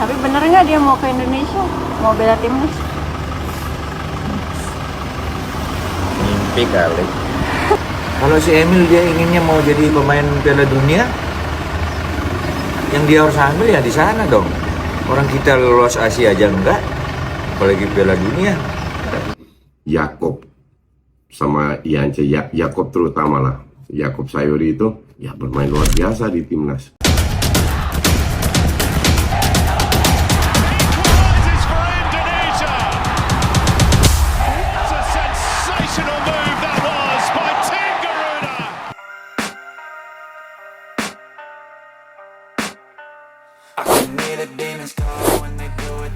Tapi bener nggak dia mau ke Indonesia? Mau bela timnas? Mimpi kali. Kalau si Emil dia inginnya mau jadi pemain Piala Dunia, yang dia harus ambil ya di sana dong. Orang kita lolos Asia aja enggak, apalagi Piala Dunia. Yakob sama Iance, Yakob terutama lah. Yakob Sayuri itu ya bermain luar biasa di timnas.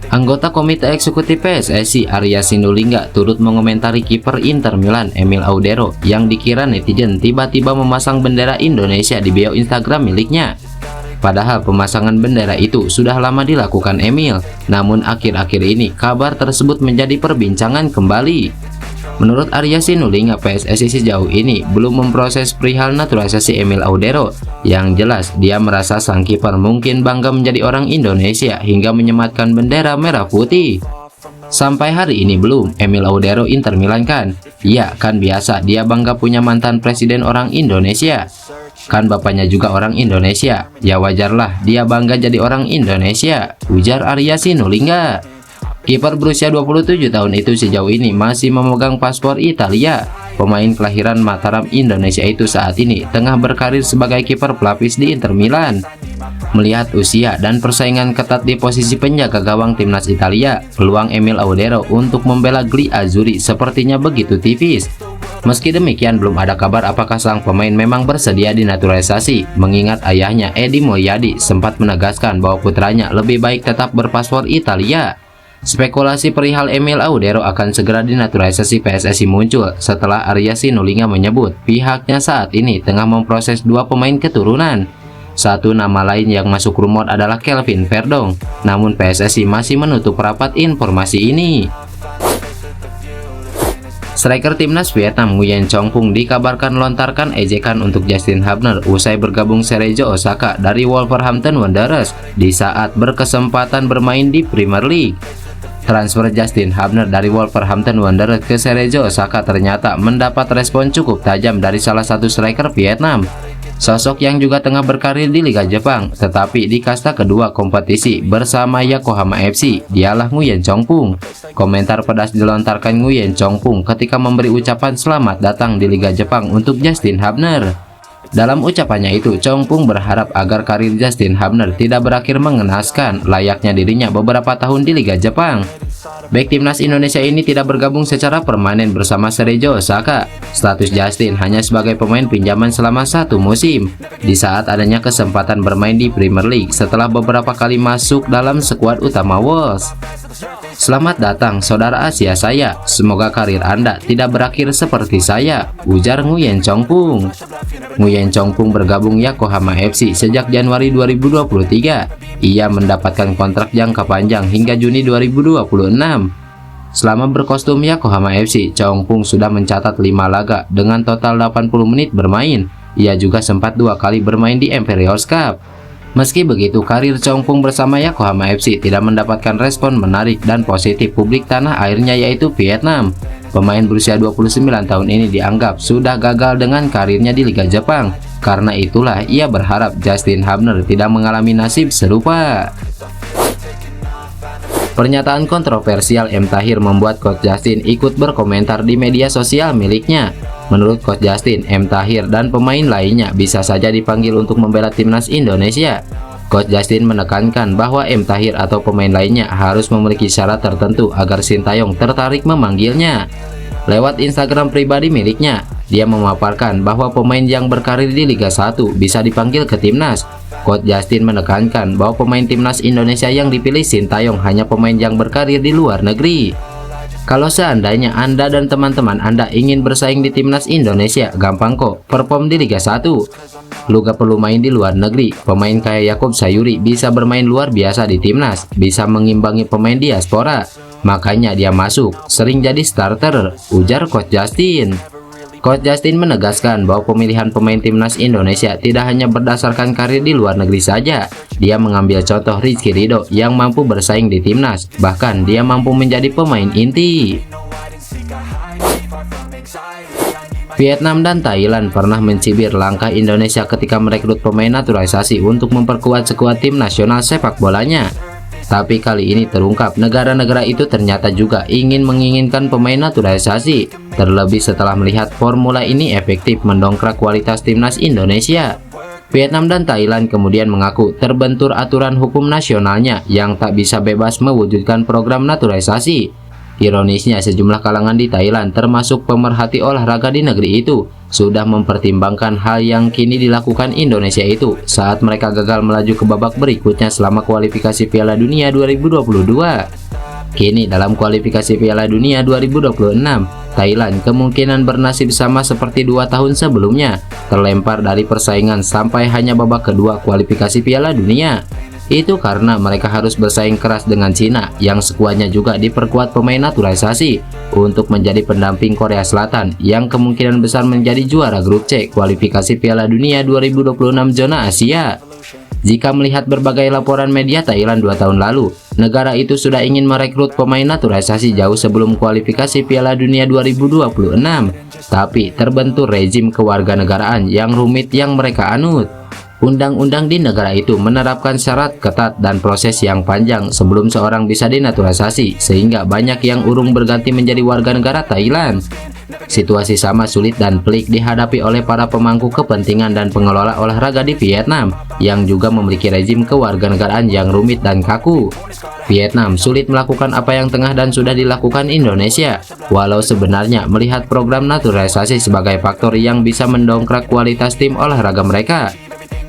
Anggota Komite Eksekutif PSSI Arya Sinulinga turut mengomentari kiper Inter Milan Emil Audero yang dikira netizen tiba-tiba memasang bendera Indonesia di bio Instagram miliknya. Padahal pemasangan bendera itu sudah lama dilakukan Emil, namun akhir-akhir ini kabar tersebut menjadi perbincangan kembali. Menurut Arya Sinulinga, PSSI sejauh ini belum memproses perihal naturalisasi Emil Audero. Yang jelas, dia merasa sang kiper mungkin bangga menjadi orang Indonesia hingga menyematkan bendera merah putih. Sampai hari ini belum, Emil Audero Inter Milan kan? Iya, kan biasa dia bangga punya mantan presiden orang Indonesia. Kan bapaknya juga orang Indonesia. Ya wajarlah dia bangga jadi orang Indonesia, ujar Arya Sinulinga. Kiper berusia 27 tahun itu sejauh ini masih memegang paspor Italia. Pemain kelahiran Mataram, Indonesia itu saat ini tengah berkarir sebagai kiper pelapis di Inter Milan. Melihat usia dan persaingan ketat di posisi penjaga gawang timnas Italia, peluang Emil Audero untuk membela Gli Azzurri sepertinya begitu tipis. Meski demikian, belum ada kabar apakah sang pemain memang bersedia dinaturalisasi, mengingat ayahnya Edi Mulyadi sempat menegaskan bahwa putranya lebih baik tetap berpaspor Italia. Spekulasi perihal Emil Audero akan segera dinaturalisasi PSSI muncul setelah Arya Sinulinga menyebut pihaknya saat ini tengah memproses dua pemain keturunan. Satu nama lain yang masuk rumor adalah Kelvin Verdong, namun PSSI masih menutup rapat informasi ini. Striker timnas Vietnam Nguyen Chong Pung dikabarkan melontarkan ejekan untuk Justin Hubner usai bergabung Cerezo Osaka dari Wolverhampton Wanderers di saat berkesempatan bermain di Premier League. Transfer Justin Hubner dari Wolverhampton Wanderers ke Cerezo Osaka ternyata mendapat respon cukup tajam dari salah satu striker Vietnam. Sosok yang juga tengah berkarir di Liga Jepang, tetapi di kasta kedua kompetisi bersama Yokohama FC, dialah Nguyen Chong Pung. Komentar pedas dilontarkan Nguyen Chong Pung ketika memberi ucapan selamat datang di Liga Jepang untuk Justin Hubner. Dalam ucapannya itu, Chong Pung berharap agar karir Justin Hubner tidak berakhir mengenaskan layaknya dirinya beberapa tahun di Liga Jepang. Bek timnas Indonesia ini tidak bergabung secara permanen bersama Cerezo Osaka. Status Justin hanya sebagai pemain pinjaman selama satu musim, di saat adanya kesempatan bermain di Premier League setelah beberapa kali masuk dalam skuad utama Wolves. Selamat datang saudara Asia saya, semoga karir Anda tidak berakhir seperti saya, ujar Nguyen Chong Pung. Nguyen Chong Pung bergabung Yokohama FC sejak Januari 2023. Ia mendapatkan kontrak jangka panjang hingga Juni 2026. Selama berkostum Yokohama FC, Chong Pung sudah mencatat 5 laga dengan total 80 menit bermain. Ia juga sempat 2 kali bermain di Imperials Cup. Meski begitu, karir Chong Pung bersama Yokohama FC tidak mendapatkan respon menarik dan positif publik tanah airnya, yaitu Vietnam. Pemain berusia 29 tahun ini dianggap sudah gagal dengan karirnya di Liga Jepang. Karena itulah ia berharap Justin Hubner tidak mengalami nasib serupa. Pernyataan kontroversial M. Tahir membuat Coach Justin ikut berkomentar di media sosial miliknya. Menurut Coach Justin, M. Tahir dan pemain lainnya bisa saja dipanggil untuk membela timnas Indonesia. Coach Justin menekankan bahwa M. Tahir atau pemain lainnya harus memiliki syarat tertentu agar Sintayong tertarik memanggilnya. Lewat Instagram pribadi miliknya, dia memaparkan bahwa pemain yang berkarir di Liga 1 bisa dipanggil ke timnas. Coach Justin menekankan bahwa pemain timnas Indonesia yang dipilih Sintayong hanya pemain yang berkarir di luar negeri. Kalau seandainya Anda dan teman-teman Anda ingin bersaing di timnas Indonesia, gampang kok, perform di Liga 1. Lu gak perlu main di luar negeri. Pemain kayak Yakob Sayuri bisa bermain luar biasa di timnas, bisa mengimbangi pemain diaspora. Makanya dia masuk, sering jadi starter, ujar Coach Justin. Coach Justin menegaskan bahwa pemilihan pemain timnas Indonesia tidak hanya berdasarkan karir di luar negeri saja. Dia mengambil contoh Rizky Ridho yang mampu bersaing di timnas, bahkan dia mampu menjadi pemain inti. Vietnam dan Thailand pernah mencibir langkah Indonesia ketika merekrut pemain naturalisasi untuk memperkuat skuad tim nasional sepak bolanya. Tapi kali ini terungkap negara-negara itu ternyata juga menginginkan pemain naturalisasi, terlebih setelah melihat formula ini efektif mendongkrak kualitas timnas Indonesia. Vietnam dan Thailand kemudian mengaku terbentur aturan hukum nasionalnya yang tak bisa bebas mewujudkan program naturalisasi. Ironisnya, sejumlah kalangan di Thailand termasuk pemerhati olahraga di negeri itu sudah mempertimbangkan hal yang kini dilakukan Indonesia itu saat mereka gagal melaju ke babak berikutnya selama kualifikasi Piala Dunia 2022. Kini dalam kualifikasi Piala Dunia 2026, Thailand kemungkinan bernasib sama seperti 2 tahun sebelumnya, terlempar dari persaingan sampai hanya babak kedua kualifikasi Piala Dunia. Itu karena mereka harus bersaing keras dengan Cina yang skuadnya juga diperkuat pemain naturalisasi untuk menjadi pendamping Korea Selatan yang kemungkinan besar menjadi juara grup C kualifikasi Piala Dunia 2026 zona Asia. Jika melihat berbagai laporan media Thailand 2 tahun lalu, negara itu sudah ingin merekrut pemain naturalisasi jauh sebelum kualifikasi Piala Dunia 2026, tapi terbentur rezim kewarganegaraan yang rumit yang mereka anut. Undang-undang di negara itu menerapkan syarat ketat dan proses yang panjang sebelum seorang bisa dinaturalisasi, sehingga banyak yang urung berganti menjadi warga negara Thailand. Situasi sama sulit dan pelik dihadapi oleh para pemangku kepentingan dan pengelola olahraga di Vietnam yang juga memiliki rezim kewarganegaraan yang rumit dan kaku. Vietnam sulit melakukan apa yang tengah dan sudah dilakukan Indonesia, walau sebenarnya melihat program naturalisasi sebagai faktor yang bisa mendongkrak kualitas tim olahraga mereka.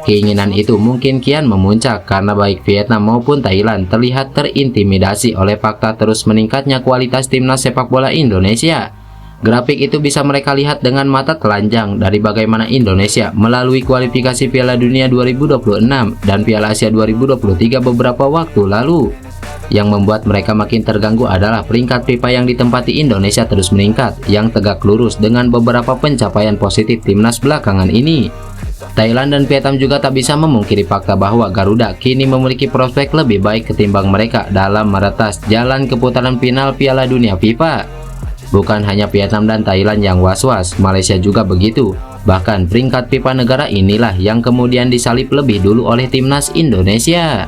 Keinginan itu mungkin kian memuncak karena baik Vietnam maupun Thailand terlihat terintimidasi oleh fakta terus meningkatnya kualitas timnas sepak bola Indonesia. Grafik itu bisa mereka lihat dengan mata telanjang dari bagaimana Indonesia melalui kualifikasi Piala Dunia 2026 dan Piala Asia 2023 beberapa waktu lalu. Yang membuat mereka makin terganggu adalah peringkat FIFA yang ditempati Indonesia terus meningkat, yang tegak lurus dengan beberapa pencapaian positif timnas belakangan ini. Thailand dan Vietnam juga tak bisa memungkiri fakta bahwa Garuda kini memiliki prospek lebih baik ketimbang mereka dalam meretas jalan ke putaran final Piala Dunia FIFA. Bukan hanya Vietnam dan Thailand yang was-was, Malaysia juga begitu. Bahkan peringkat FIFA negara inilah yang kemudian disalip lebih dulu oleh timnas Indonesia.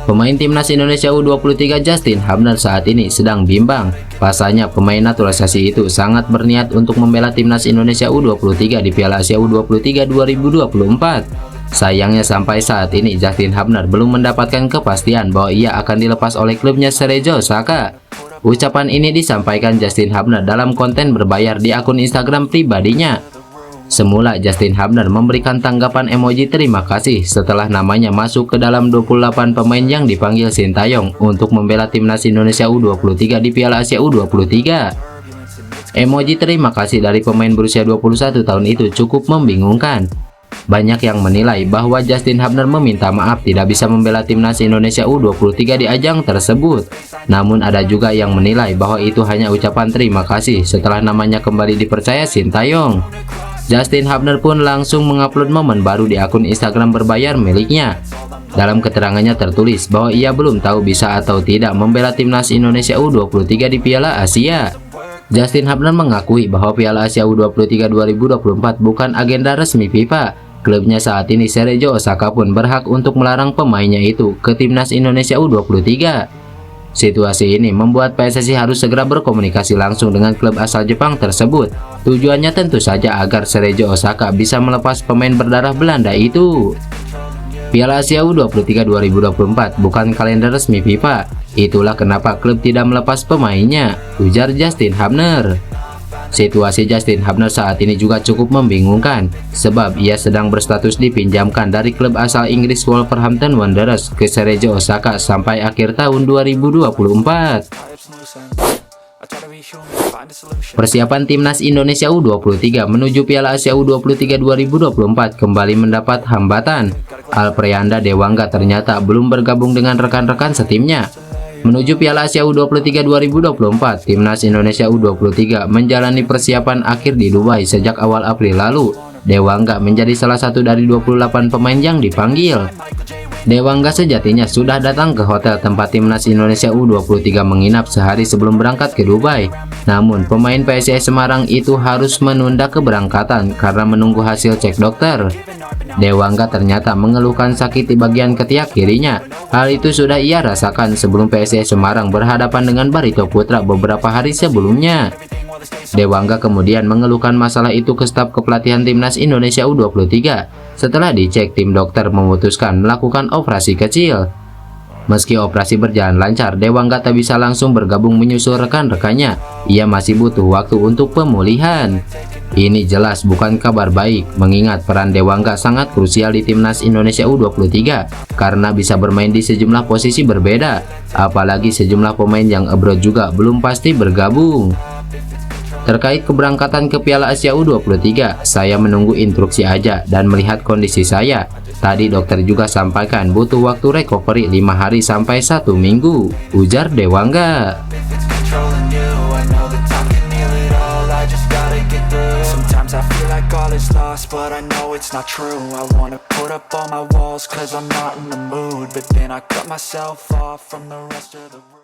Pemain timnas Indonesia U23 Justin Hubner saat ini sedang bimbang. Pasalnya pemain naturalisasi itu sangat berniat untuk membela timnas Indonesia U23 di Piala Asia U23 2024. Sayangnya sampai saat ini Justin Hubner belum mendapatkan kepastian bahwa ia akan dilepas oleh klubnya Cerezo Osaka. Ucapan ini disampaikan Justin Hubner dalam konten berbayar di akun Instagram pribadinya. Semula Justin Hubner memberikan tanggapan emoji terima kasih setelah namanya masuk ke dalam 28 pemain yang dipanggil Sintayong untuk membela timnas Indonesia U23 di Piala Asia U23. Emoji terima kasih dari pemain berusia 21 tahun itu cukup membingungkan. Banyak yang menilai bahwa Justin Hubner meminta maaf tidak bisa membela timnas Indonesia U23 di ajang tersebut. Namun ada juga yang menilai bahwa itu hanya ucapan terima kasih setelah namanya kembali dipercaya Sintayong. Justin Hubner pun langsung mengupload momen baru di akun Instagram berbayar miliknya. Dalam keterangannya tertulis bahwa ia belum tahu bisa atau tidak membela timnas Indonesia U23 di Piala Asia. Justin Hubner mengakui bahwa Piala Asia U23 2024 bukan agenda resmi FIFA. Klubnya saat ini Cerezo Osaka pun berhak untuk melarang pemainnya itu ke timnas Indonesia U23. Situasi ini membuat PSSI harus segera berkomunikasi langsung dengan klub asal Jepang tersebut. Tujuannya tentu saja agar Cerezo Osaka bisa melepas pemain berdarah Belanda itu. Piala Asia U23 2024 bukan kalender resmi FIFA. Itulah kenapa klub tidak melepas pemainnya, ujar Justin Hubner. Situasi Justin Hubner saat ini juga cukup membingungkan, sebab ia sedang berstatus dipinjamkan dari klub asal Inggris Wolverhampton Wanderers ke Cerezo Osaka sampai akhir tahun 2024. Persiapan timnas Indonesia U23 menuju Piala Asia U23 2024 kembali mendapat hambatan. Alpreyanda Dewangga ternyata belum bergabung dengan rekan-rekan setimnya. Menuju Piala Asia U23 2024, Timnas Indonesia U23 menjalani persiapan akhir di Dubai sejak awal April lalu. Dewangga menjadi salah satu dari 28 pemain yang dipanggil. Dewangga sejatinya sudah datang ke hotel tempat Timnas Indonesia U23 menginap sehari sebelum berangkat ke Dubai. Namun, pemain PSIS Semarang itu harus menunda keberangkatan karena menunggu hasil cek dokter. Dewangga ternyata mengeluhkan sakit di bagian ketiak kirinya. Hal itu sudah ia rasakan sebelum PSIS Semarang berhadapan dengan Barito Putra beberapa hari sebelumnya. Dewangga kemudian mengeluhkan masalah itu ke staf kepelatihan Timnas Indonesia U23. Setelah dicek, tim dokter memutuskan melakukan operasi kecil. Meski operasi berjalan lancar, Dewangga tak bisa langsung bergabung menyusul rekan-rekannya. Ia masih butuh waktu untuk pemulihan. Ini jelas bukan kabar baik, mengingat peran Dewangga sangat krusial di Timnas Indonesia U23 karena bisa bermain di sejumlah posisi berbeda. Apalagi sejumlah pemain yang abroad juga belum pasti bergabung. Terkait keberangkatan ke Piala Asia U23, saya menunggu instruksi aja dan melihat kondisi saya. Tadi dokter juga sampaikan butuh waktu recovery 5 hari sampai 1 minggu, ujar Dewangga. Sometimes I feel like all is lost, but I know it's not true. I wanna put up all my walls, cause I'm not in the mood. But then I cut myself off from the rest of the world.